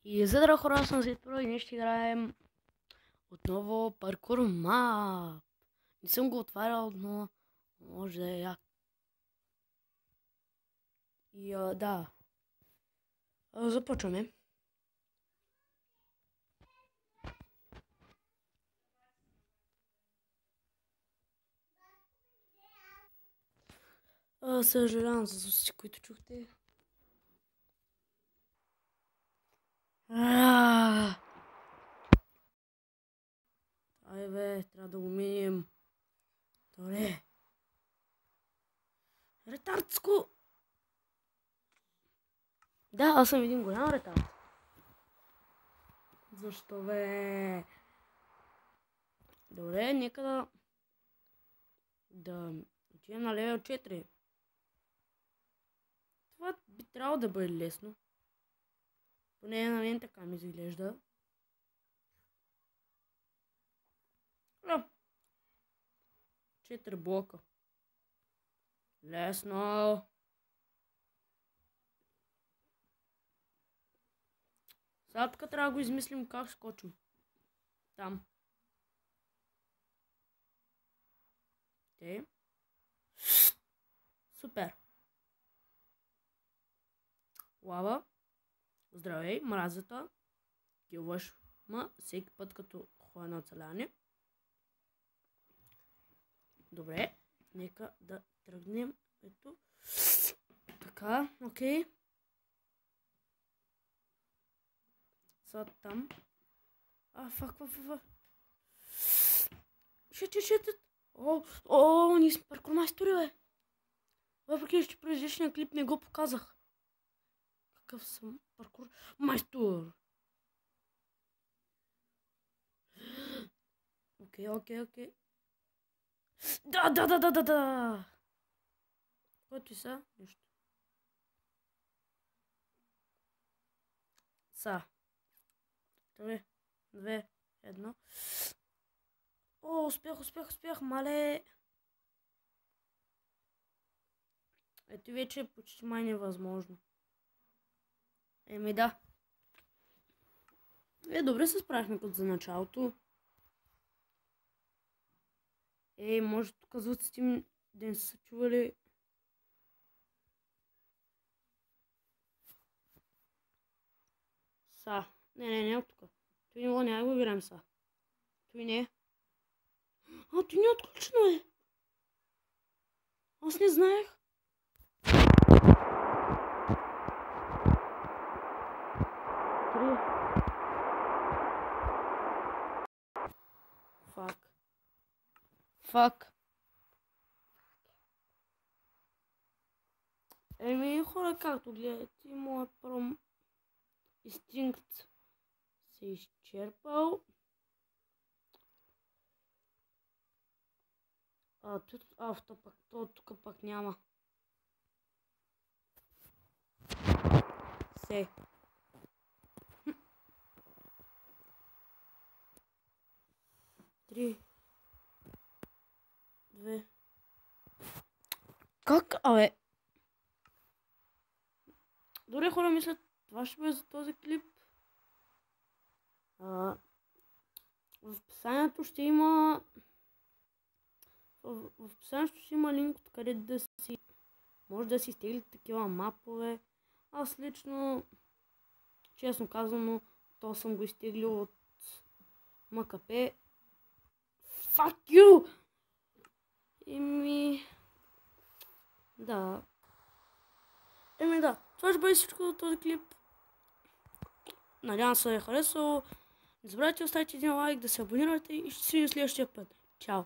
И здраво хора, аз съм Зитро и ние ще играем отново паркур мап. Не съм го отварял, но може да е як. И да, започваме. Съжалявам за звуците, които чухте. Ай бе, трябва да го минем. Добре. Ретардско! Да, аз съм един голям ретард. Защо бе? Добре, нека да отидем на левел 4. Това би трябвало да бъде лесно. Поне на мен така ми изглежда. 4 блока. Лесно. Сега тук трябва да го измислим как скочим. Там. Те. Супер. Лава. Здравей, мразата. Килваш ма всеки път като ходя на оцеляване. Добре. Нека да тръгнем. Ето. Така, окей. Сега там. Фак. Шит. Ние сме паркур майстори, бе. Въпреки, че предишния клип не го показах. Какъв съм паркур майстор. Окей. Да. Който и са? Нищо. Са. 3, 2, 1. Успях, мале. Ето вече е почти май невъзможно. Да. Добре се справихме като за началото. Може тук звуците ми да не са чували. Са. Не от тук. Той няма да го играем са. Той не е. Той не е отключено, е. Аз не знаех. Фак. Хора, както гледате, моят пром инстинкт се изчерпал. Тук пак няма. Се. Три. 2. Как? Добре, хора, мисля, това ще бъде за този клип. В описанието ще има линк, откъде да си може да си изтеглите такива мапове. Аз лично, честно казано, то съм го изтеглил от МКП. Fuck you! Да. Това ще бъде всичко за този клип. Надявам се да е харесало. Не забравяйте да оставите един лайк, да се абонирате и ще се видим следващия път. Чао!